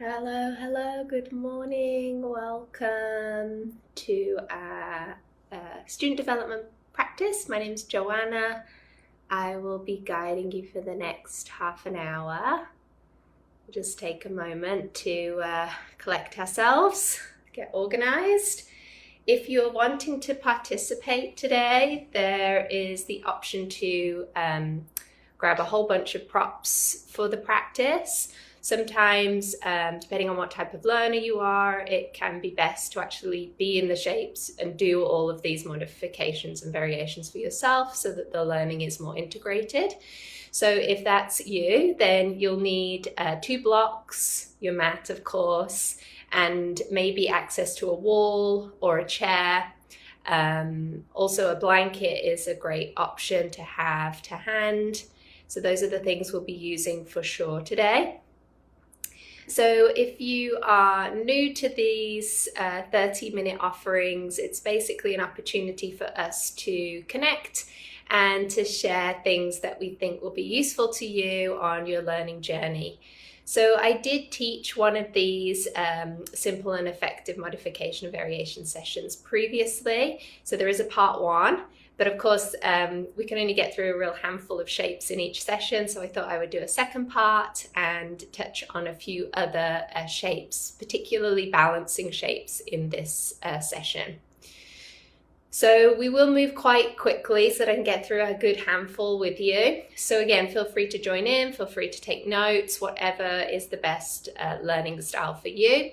Hello, good morning. Welcome to our student development practice. My name's Joanna. I will be guiding you for the next half an hour. We'll just take a moment to collect ourselves, get organized. If you're wanting to participate today, there is the option to grab a whole bunch of props for the practice. Sometimes, depending on what type of learner you are, it can be best to actually be in the shapes and do all of these modifications and variations for yourself so that the learning is more integrated. So if that's you, then you'll need 2 blocks, your mat, of course, and maybe access to a wall or a chair. Also, a blanket is a great option to have to hand. So those are the things we'll be using for sure today. So if you are new to these 30-minute offerings, it's basically an opportunity for us to connect and to share things that we think will be useful to you on your learning journey. So I did teach one of these simple and effective modification and variation sessions previously. So there is a part 1. But of course, we can only get through a real handful of shapes in each session, so I thought I would do a second part and touch on a few other shapes, particularly balancing shapes in this session. So we will move quite quickly so that I can get through a good handful with you. So again, feel free to join in, feel free to take notes, whatever is the best learning style for you.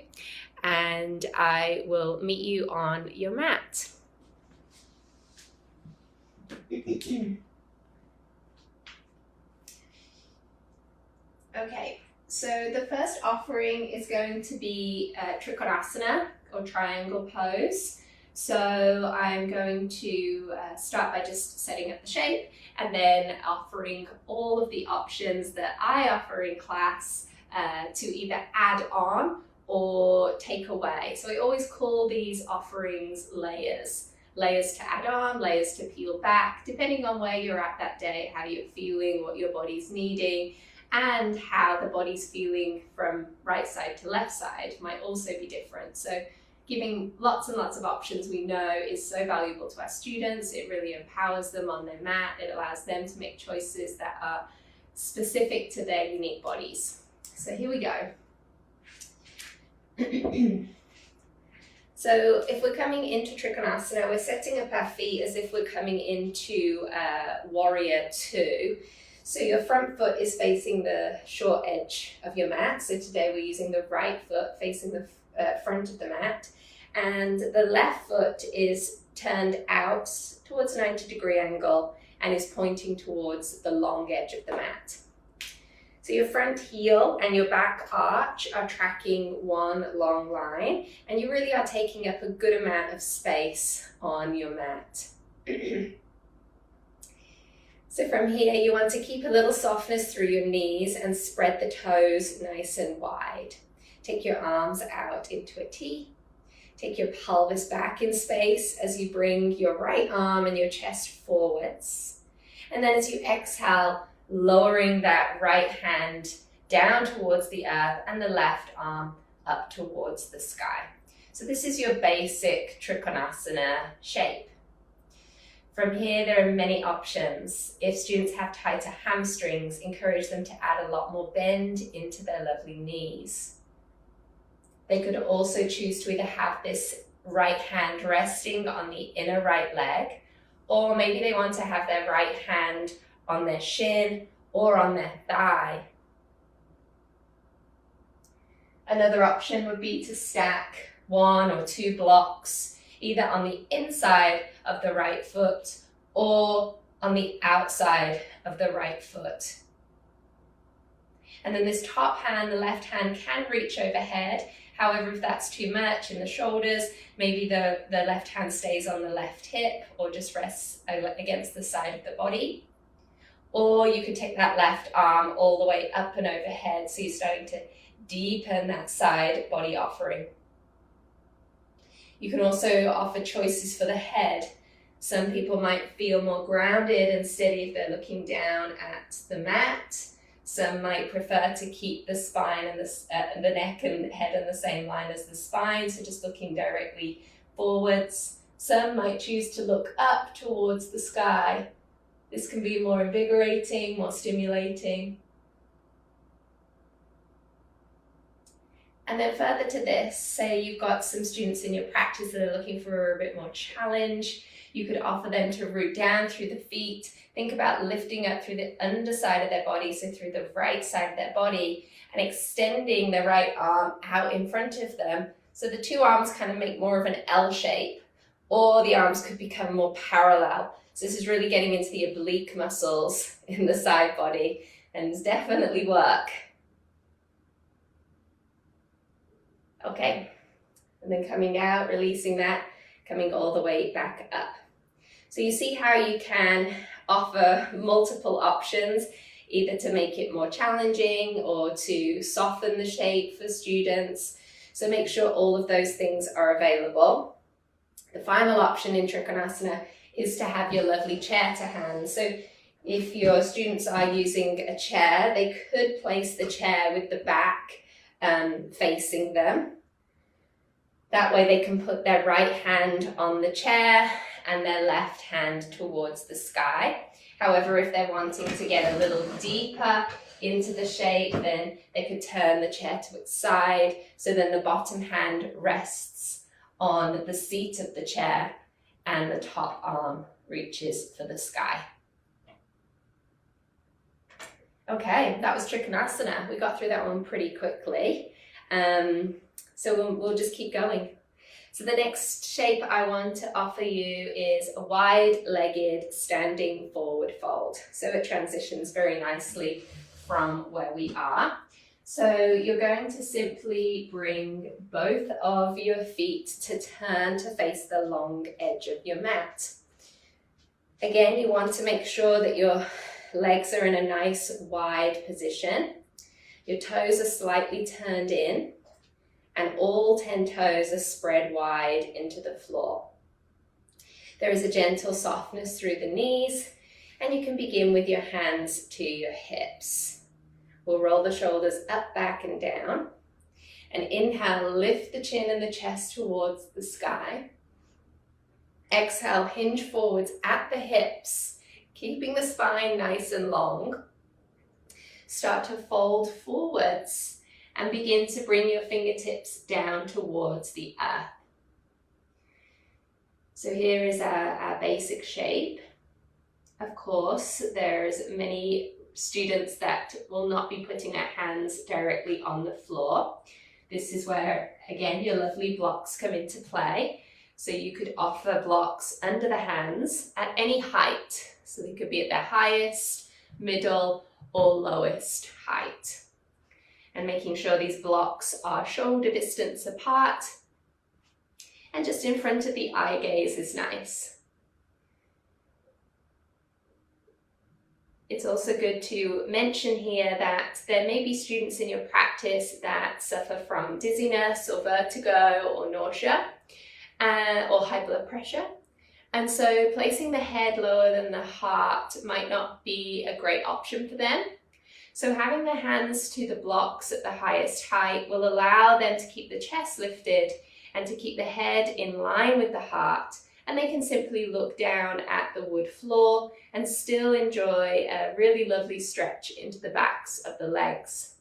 And I will meet you on your mat. Okay, so the first offering is going to be Trikonasana or triangle pose. So I'm going to start by just setting up the shape and then offering all of the options that I offer in class to either add on or take away. So I always call these offerings layers. Layers to add on, layers to peel back, depending on where you're at that day, how you're feeling, what your body's needing, and how the body's feeling from right side to left side might also be different. So giving lots and lots of options we know is so valuable to our students. It really empowers them on their mat. It allows them to make choices that are specific to their unique bodies. So here we go. So if we're coming into Trikonasana, we're setting up our feet as if we're coming into Warrior 2. So your front foot is facing the short edge of your mat. So today we're using the right foot facing the front of the mat. And the left foot is turned out towards a 90-degree angle and is pointing towards the long edge of the mat. So your front heel and your back arch are tracking one long line, and you really are taking up a good amount of space on your mat. So from here, you want to keep a little softness through your knees and spread the toes nice and wide. Take your arms out into a T. Take your pelvis back in space as you bring your right arm and your chest forwards. And then as you exhale, lowering that right hand down towards the earth and the left arm up towards the sky. So this is your basic Trikonasana shape. From here, there are many options. If students have tighter hamstrings, encourage them to add a lot more bend into their lovely knees. They could also choose to either have this right hand resting on the inner right leg, or maybe they want to have their right hand on their shin or on their thigh. Another option would be to stack 1 or 2 blocks either on the inside of the right foot or on the outside of the right foot. And then this top hand, the left hand, can reach overhead. However, if that's too much in the shoulders, maybe the left hand stays on the left hip or just rests against the side of the body. Or you could take that left arm all the way up and overhead, so you're starting to deepen that side body offering. You can also offer choices for the head. Some people might feel more grounded and steady if they're looking down at the mat. Some might prefer to keep the spine and the neck and head in the same line as the spine, so just looking directly forwards. Some might choose to look up towards the sky. This can be more invigorating, more stimulating. And then further to this, say you've got some students in your practice that are looking for a bit more challenge, you could offer them to root down through the feet. Think about lifting up through the underside of their body, so through the right side of their body, and extending the right arm out in front of them. So the two arms kind of make more of an L shape, or the arms could become more parallel. So this is really getting into the oblique muscles in the side body, and it's definitely work. Okay, and then coming out, releasing that, coming all the way back up. So you see how you can offer multiple options, either to make it more challenging or to soften the shape for students. So make sure all of those things are available. The final option in Trikonasana is to have your lovely chair to hand. So if your students are using a chair, they could place the chair with the back facing them. That way they can put their right hand on the chair and their left hand towards the sky. However, if they're wanting to get a little deeper into the shape, then they could turn the chair to its side, so then the bottom hand rests on the seat of the chair and the top arm reaches for the sky. Okay, that was Trikonasana. We got through that one pretty quickly. So we'll just keep going. So the next shape I want to offer you is a wide-legged standing forward fold. So it transitions very nicely from where we are. So you're going to simply bring both of your feet to turn to face the long edge of your mat. Again, you want to make sure that your legs are in a nice wide position. Your toes are slightly turned in, and all 10 toes are spread wide into the floor. There is a gentle softness through the knees, and you can begin with your hands to your hips. We'll roll the shoulders up, back, and down. And inhale, lift the chin and the chest towards the sky. Exhale, hinge forwards at the hips, keeping the spine nice and long. Start to fold forwards and begin to bring your fingertips down towards the earth. So here is our basic shape. Of course, there's many students that will not be putting their hands directly on the floor. This is where, again, your lovely blocks come into play. So you could offer blocks under the hands at any height. So they could be at their highest, middle, or lowest height. And making sure these blocks are shoulder distance apart. And just in front of the eye gaze is nice. It's also good to mention here that there may be students in your practice that suffer from dizziness or vertigo or nausea or high blood pressure. And so placing the head lower than the heart might not be a great option for them. So having the hands to the blocks at the highest height will allow them to keep the chest lifted and to keep the head in line with the heart. And they can simply look down at the wood floor and still enjoy a really lovely stretch into the backs of the legs.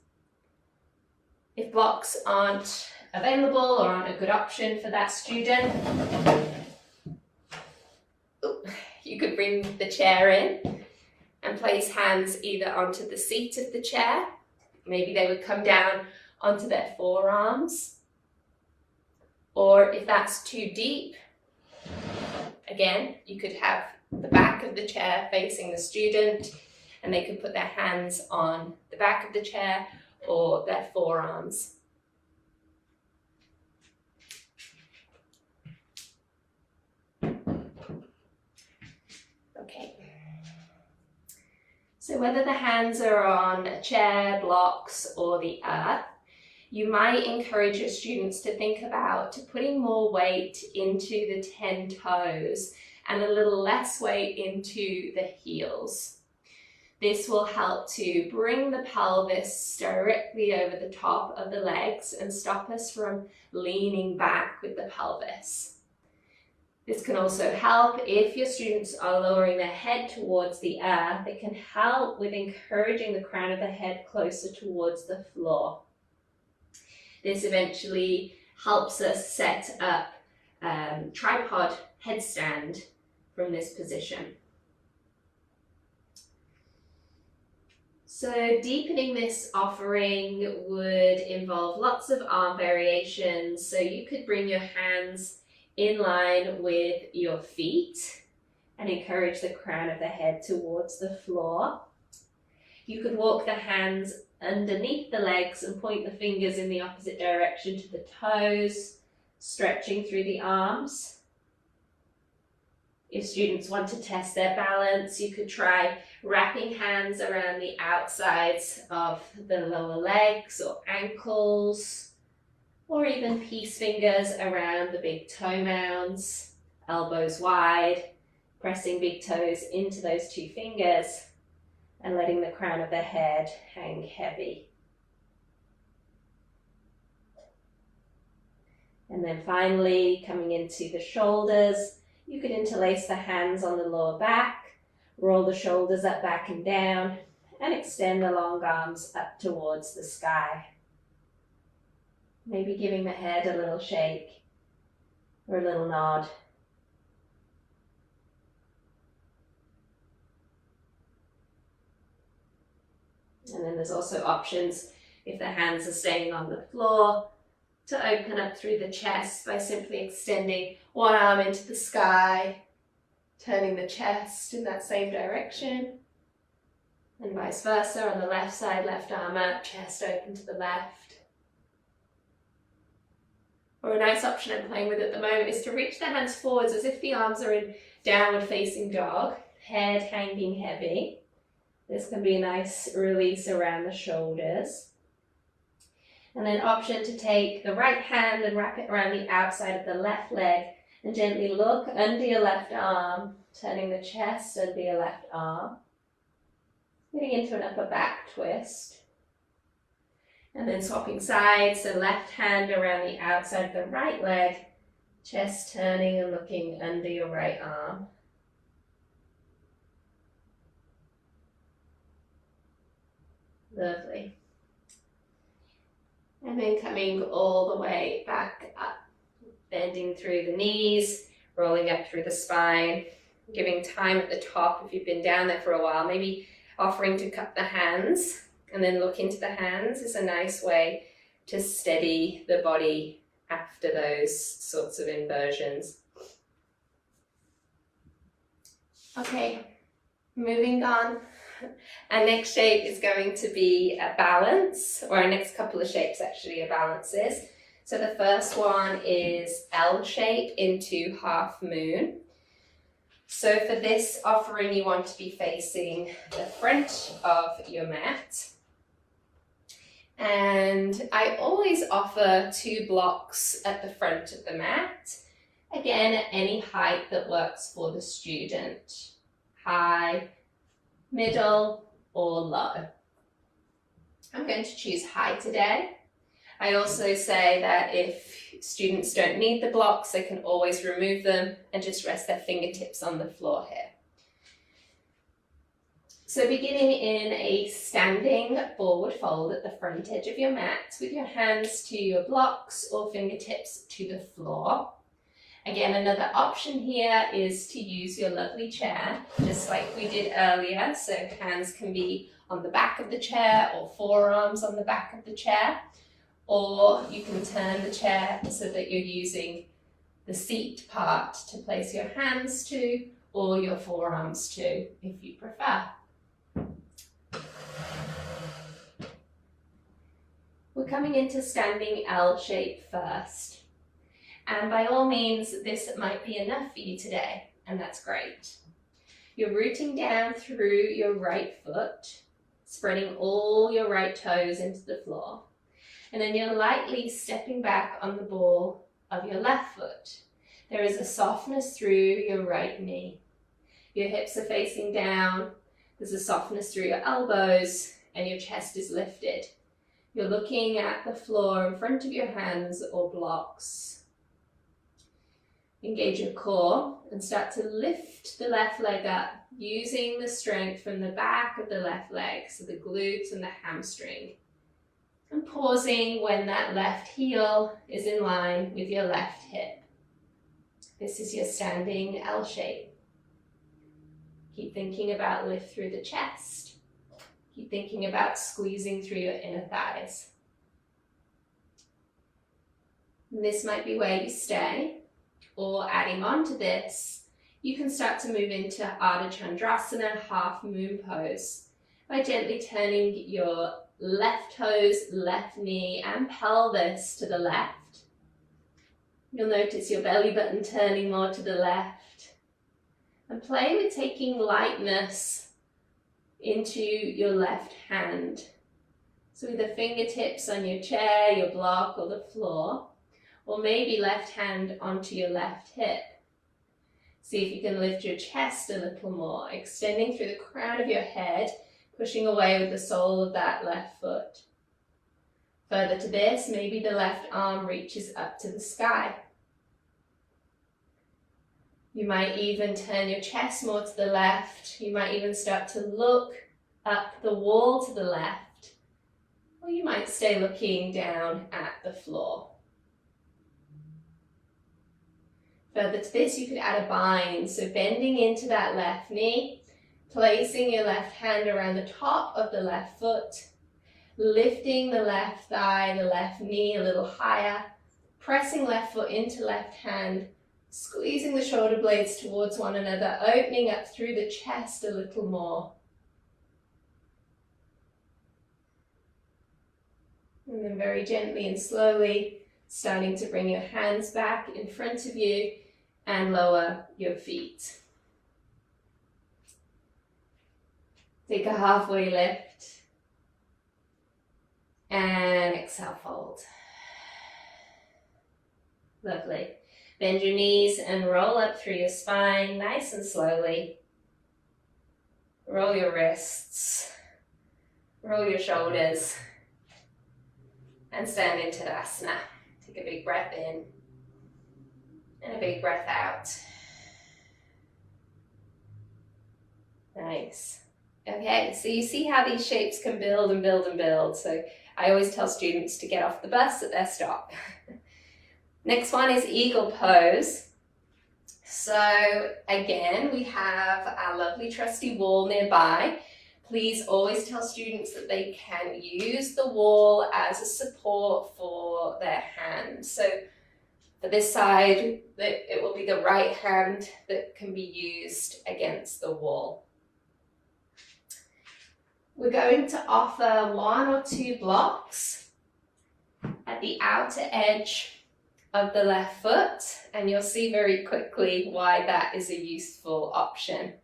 If blocks aren't available or aren't a good option for that student, you could bring the chair in and place hands either onto the seat of the chair. Maybe they would come down onto their forearms. Or if that's too deep, again, you could have the back of the chair facing the student, and they could put their hands on the back of the chair or their forearms. Okay. So whether the hands are on a chair, blocks, or the earth, you might encourage your students to think about putting more weight into the 10 toes and a little less weight into the heels. This will help to bring the pelvis directly over the top of the legs and stop us from leaning back with the pelvis. This can also help if your students are lowering their head towards the earth. It can help with encouraging the crown of the head closer towards the floor. This eventually helps us set up tripod headstand from this position. So deepening this offering would involve lots of arm variations. So you could bring your hands in line with your feet and encourage the crown of the head towards the floor. You could walk the hands underneath the legs and point the fingers in the opposite direction to the toes, stretching through the arms. If students want to test their balance, you could try wrapping hands around the outsides of the lower legs or ankles, or even peace fingers around the big toe mounds, elbows wide, pressing big toes into those two fingers and letting the crown of the head hang heavy. And then finally, coming into the shoulders, you could interlace the hands on the lower back, roll the shoulders up, back and down, and extend the long arms up towards the sky. Maybe giving the head a little shake or a little nod. And then there's also options if the hands are staying on the floor to open up through the chest by simply extending one arm into the sky, turning the chest in that same direction, and vice versa on the left side, left arm up, chest open to the left. Or a nice option I'm playing with at the moment is to reach the hands forwards as if the arms are in downward facing dog, head hanging heavy. This can be a nice release around the shoulders. And then option to take the right hand and wrap it around the outside of the left leg and gently look under your left arm, turning the chest under your left arm, getting into an upper back twist. And then swapping sides, so left hand around the outside of the right leg, chest turning and looking under your right arm. Lovely. And then coming all the way back up, bending through the knees, rolling up through the spine, giving time at the top if you've been down there for a while, maybe offering to cup the hands and then look into the hands is a nice way to steady the body after those sorts of inversions. Okay, moving on. Our next shape is going to be a balance, or our next couple of shapes actually are balances. So the first one is L shape into half moon. So for this offering, you want to be facing the front of your mat. And I always offer 2 blocks at the front of the mat. Again, at any height that works for the student. High, middle, or low. I'm going to choose high today. I also say that if students don't need the blocks, they can always remove them and just rest their fingertips on the floor here. So beginning in a standing forward fold at the front edge of your mat with your hands to your blocks or fingertips to the floor. Again, another option here is to use your lovely chair, just like we did earlier. So hands can be on the back of the chair or forearms on the back of the chair. Or you can turn the chair so that you're using the seat part to place your hands to or your forearms to, if you prefer. We're coming into standing L shape first. And by all means, this might be enough for you today, and that's great. You're rooting down through your right foot, spreading all your right toes into the floor. And then you're lightly stepping back on the ball of your left foot. There is a softness through your right knee. Your hips are facing down, There's a softness through your elbows and your chest is lifted. You're looking at the floor in front of your hands or blocks. Engage your core and start to lift the left leg up using the strength from the back of the left leg, so the glutes and the hamstring. And pausing when that left heel is in line with your left hip. This is your standing L shape. Keep thinking about lift through the chest. Keep thinking about squeezing through your inner thighs. And this might be where you stay, or adding on to this, you can start to move into Ardha Chandrasana, half moon pose, by gently turning your left toes, left knee and pelvis to the left. You'll notice your belly button turning more to the left. And play with taking lightness into your left hand. So with the fingertips on your chair, your block or the floor, or maybe left hand onto your left hip. See if you can lift your chest a little more, extending through the crown of your head, pushing away with the sole of that left foot. Further to this, maybe the left arm reaches up to the sky. You might even turn your chest more to the left. You might even start to look up the wall to the left. Or you might stay looking down at the floor. Further to this, you could add a bind. So bending into that left knee, placing your left hand around the top of the left foot, lifting the left thigh, the left knee a little higher, pressing left foot into left hand, squeezing the shoulder blades towards one another, opening up through the chest a little more. And then very gently and slowly, starting to bring your hands back in front of you and lower your feet. Take a halfway lift. And exhale, fold. Lovely. Bend your knees and roll up through your spine, nice and slowly. Roll your wrists, roll your shoulders, and stand into Tadasana. Take a big breath in, and a big breath out. Nice. Okay, so you see how these shapes can build and build and build. So I always tell students to get off the bus at their stop. Next one is eagle pose. So again, we have our lovely trusty wall nearby. Please always tell students that they can use the wall as a support for their hand. So for this side, it will be the right hand that can be used against the wall. We're going to offer 1 or 2 blocks at the outer edge of the left foot, and you'll see very quickly why that is a useful option.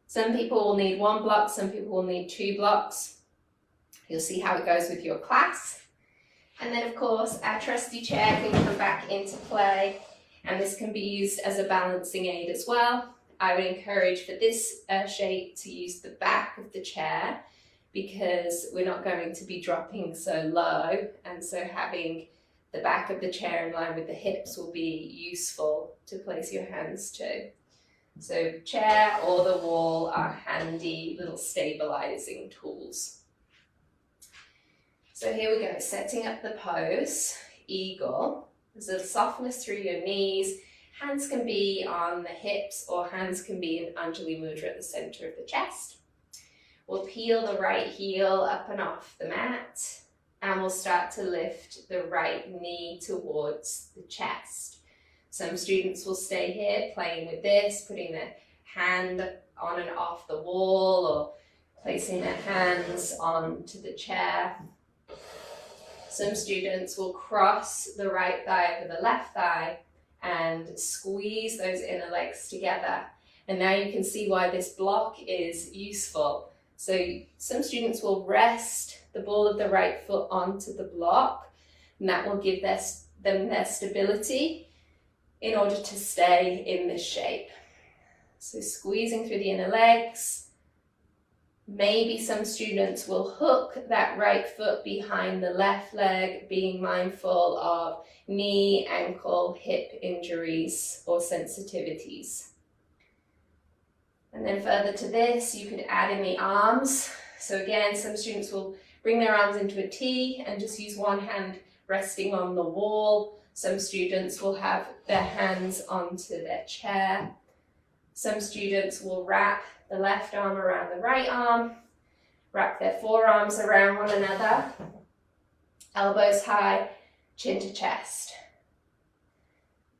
Some people will need 1 block, some people will need 2 blocks. You'll see how it goes with your class. And then of course our trusty chair can come back into play, and this can be used as a balancing aid as well. I would encourage for this shape to use the back of the chair, because we're not going to be dropping so low, and so having the back of the chair in line with the hips will be useful to place your hands to. So chair or the wall are handy little stabilizing tools. So here we go, setting up the pose, eagle. There's a softness through your knees. Hands can be on the hips or hands can be in Anjali Mudra at the center of the chest. We'll peel the right heel up and off the mat, and we'll start to lift the right knee towards the chest. Some students will stay here playing with this, putting their hand on and off the wall or placing their hands onto the chair. Some students will cross the right thigh over the left thigh and squeeze those inner legs together. And now you can see why this block is useful. So some students will rest the ball of the right foot onto the block, and that will give them their stability in order to stay in this shape. So squeezing through the inner legs, Maybe some students will hook that right foot behind the left leg, being mindful of knee, ankle, hip injuries or sensitivities. And then further to this, you could add in the arms. So again, some students will bring their arms into a T and just use one hand resting on the wall. Some students will have their hands onto their chair. Some students will wrap the left arm around the right arm, wrap their forearms around one another, elbows high, chin to chest.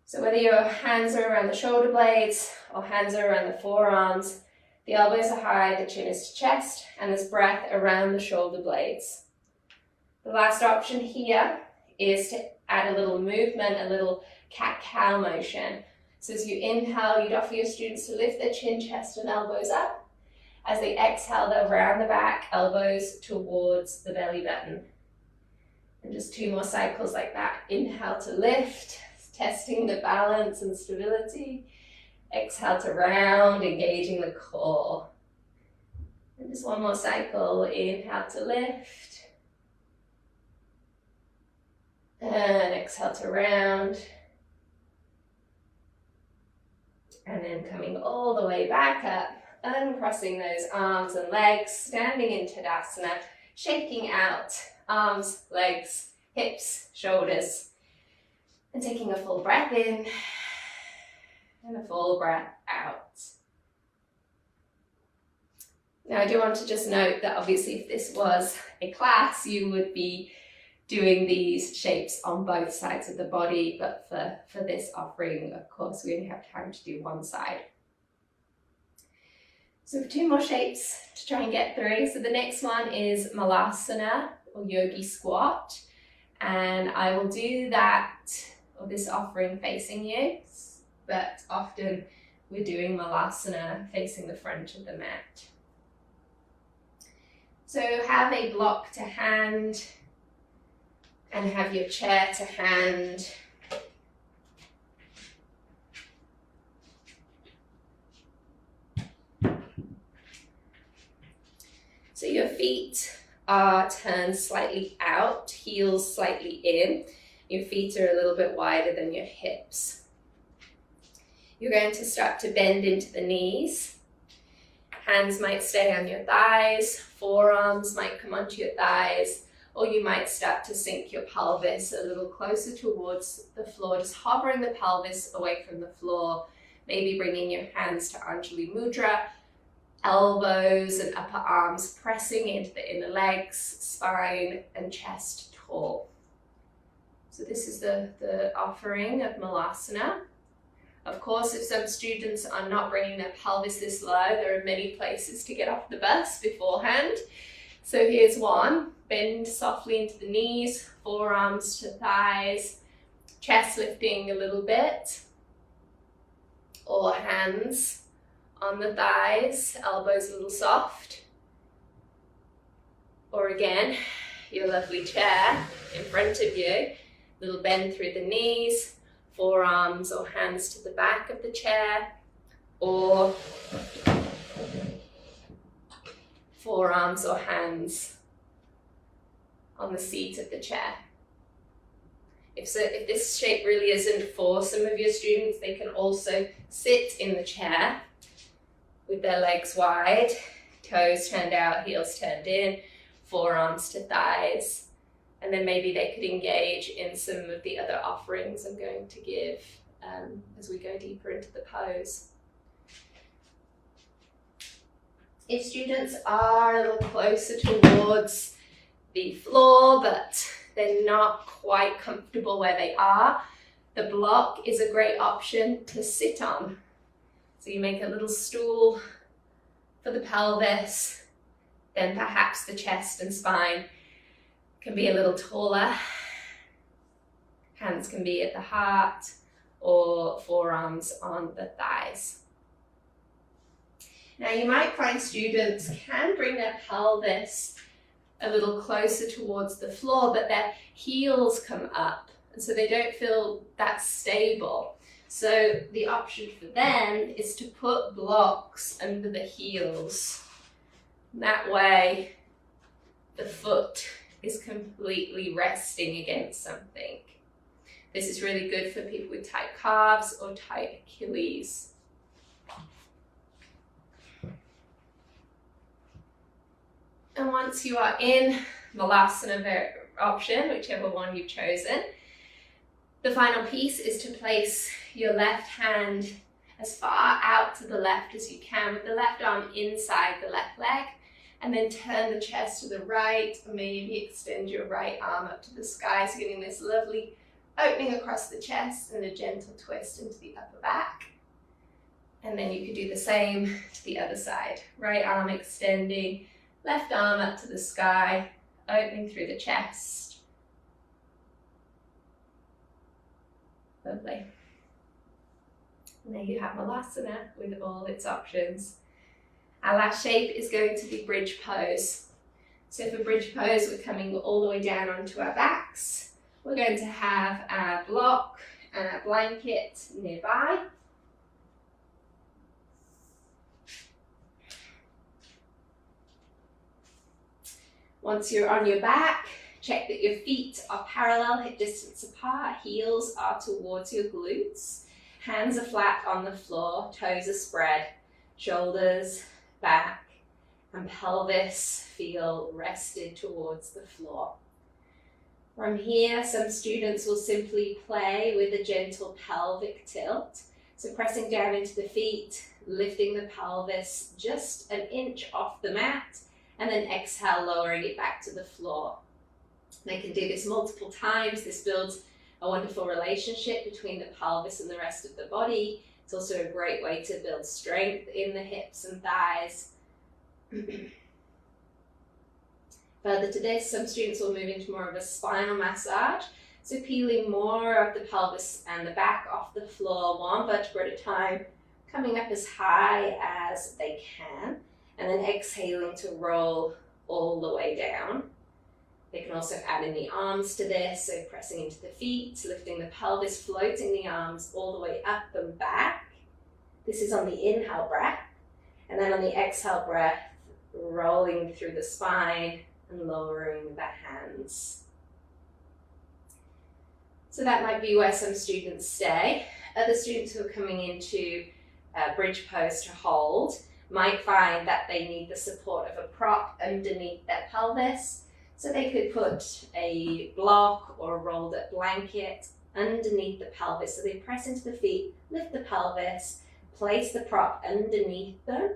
So whether your hands are around the shoulder blades or hands are around the forearms, the elbows are high, the chin is to chest, and there's breath around the shoulder blades. The last option here is to add a little movement, a little cat-cow motion. So as you inhale, you'd offer your students to lift their chin, chest, and elbows up. As they exhale, they'll round the back, elbows towards the belly button. And just 2 more cycles like that. Inhale to lift, testing the balance and stability. Exhale to round, engaging the core. And just 1 more cycle. Inhale to lift. And exhale to round. And then coming all the way back up, uncrossing those arms and legs, standing in Tadasana, shaking out arms, legs, hips, shoulders, and taking a full breath in and a full breath out. Now I do want to just note that obviously if this was a class, you would be doing these shapes on both sides of the body, but for this offering, of course, we only have time to do one side. So 2 more shapes to try and get through. So the next one is Malasana or Yogi squat, and I will do that, or this offering facing you, but often we're doing Malasana facing the front of the mat. So have a block to hand, and have your chair to hand. So your feet are turned slightly out, heels slightly in. Your feet are a little bit wider than your hips. You're going to start to bend into the knees. Hands might stay on your thighs, forearms might come onto your thighs, or you might start to sink your pelvis a little closer towards the floor, just hovering the pelvis away from the floor, maybe bringing your hands to Anjali Mudra, elbows and upper arms pressing into the inner legs, spine and chest tall. So this is the offering of Malasana. Of course, if some students are not bringing their pelvis this low, there are many places to get off the bus beforehand. So here's one. Bend softly into the knees, forearms to thighs, chest lifting a little bit, or hands on the thighs, elbows a little soft. Or again, your lovely chair in front of you, little bend through the knees, forearms or hands to the back of the chair, or forearms or hands on the seat of the chair. If this shape really isn't for some of your students, they can also sit in the chair with their legs wide, toes turned out, heels turned in, forearms to thighs, and then maybe they could engage in some of the other offerings I'm going to give as we go deeper into the pose. If students are a little closer towards the floor, but they're not quite comfortable where they are, the block is a great option to sit on. So you make a little stool for the pelvis, then perhaps the chest and spine can be a little taller. Hands can be at the heart or forearms on the thighs. Now you might find students can bring their pelvis a little closer towards the floor, but their heels come up, and so they don't feel that stable. So the option for them is to put blocks under the heels, That way, the foot is completely resting against something. This is really good for people with tight calves or tight Achilles. And once you are in Malasana option, whichever one you've chosen, the final piece is to place your left hand as far out to the left as you can, with the left arm inside the left leg, and then turn the chest to the right, or maybe extend your right arm up to the sky, so getting this lovely opening across the chest and a gentle twist into the upper back. And then you could do the same to the other side. Right arm extending, left arm up to the sky, opening through the chest. Lovely. And there you have Malasana with all its options. Our last shape is going to be bridge pose. So for bridge pose, we're coming all the way down onto our backs. We're going to have our block and our blanket nearby. Once you're on your back, check that your feet are parallel, hip distance apart, heels are towards your glutes, hands are flat on the floor, toes are spread, shoulders, back, and pelvis feel rested towards the floor. From here, some students will simply play with a gentle pelvic tilt. So pressing down into the feet, lifting the pelvis just an inch off the mat, and then exhale, lowering it back to the floor. They can do this multiple times. This builds a wonderful relationship between the pelvis and the rest of the body. It's also a great way to build strength in the hips and thighs. Further to this, some students will move into more of a spinal massage. So peeling more of the pelvis and the back off the floor, one vertebra at a time, coming up as high as they can, and then exhaling to roll all the way down. They can also add in the arms to this, so pressing into the feet, lifting the pelvis, floating the arms all the way up and back. This is on the inhale breath, and then on the exhale breath, rolling through the spine and lowering the hands. So that might be where some students stay. Other students who are coming into bridge pose to hold might find that they need the support of a prop underneath their pelvis. So they could put a block or a rolled up blanket underneath the pelvis. So they press into the feet, lift the pelvis, place the prop underneath them.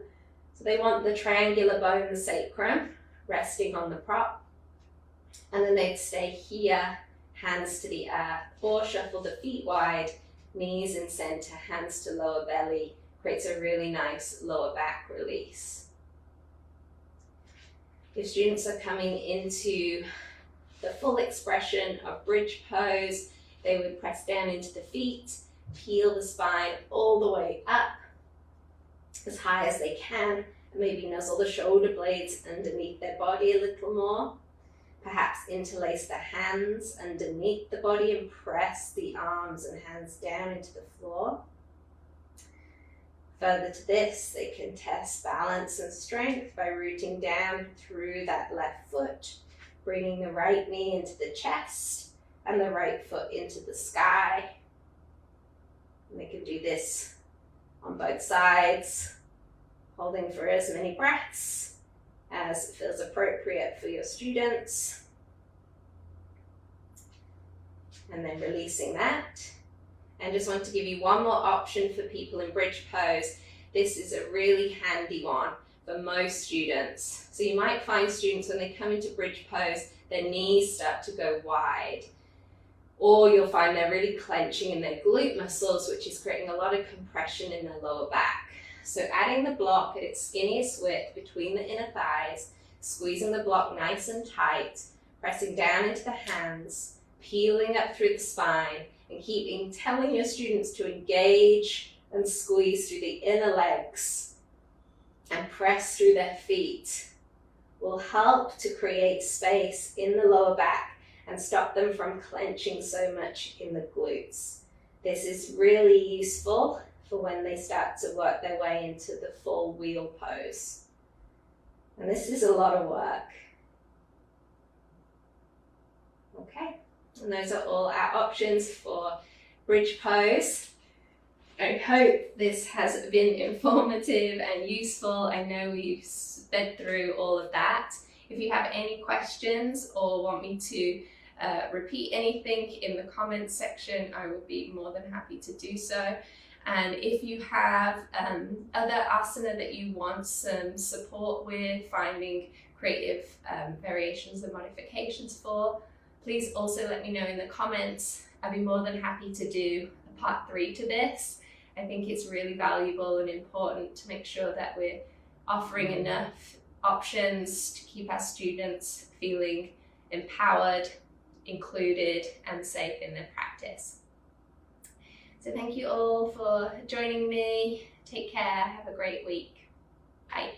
So they want the triangular bone, the sacrum, resting on the prop. And then they'd stay here, hands to the earth, or shuffle the feet wide, knees in center, hands to lower belly. Creates a really nice lower back release. If students are coming into the full expression of bridge pose, they would press down into the feet, peel the spine all the way up as high as they can, and maybe nuzzle the shoulder blades underneath their body a little more. Perhaps interlace the hands underneath the body and press the arms and hands down into the floor. Further to this, they can test balance and strength by rooting down through that left foot, bringing the right knee into the chest and the right foot into the sky. And they can do this on both sides, holding for as many breaths as feels appropriate for your students. And then releasing that. And just want to give you one more option for people in bridge pose. This is a really handy one for most students. So you might find students when they come into bridge pose, their knees start to go wide. Or you'll find they're really clenching in their glute muscles, which is creating a lot of compression in their lower back. So adding the block at its skinniest width between the inner thighs, squeezing the block nice and tight, pressing down into the hands, peeling up through the spine, and telling your students to engage and squeeze through the inner legs and press through their feet will help to create space in the lower back and stop them from clenching so much in the glutes. This is really useful for when they start to work their way into the full wheel pose. And this is a lot of work. Okay, and those are all our options for bridge pose. I hope this has been informative and useful. I know we've sped through all of that. If you have any questions or want me to repeat anything in the comments section, I would be more than happy to do so. And if you have other asana that you want some support with, finding creative variations and modifications for, please also let me know in the comments. I'd be more than happy to do a part 3 to this. I think it's really valuable and important to make sure that we're offering enough options to keep our students feeling empowered, included, and safe in their practice. So thank you all for joining me. Take care. Have a great week. Bye.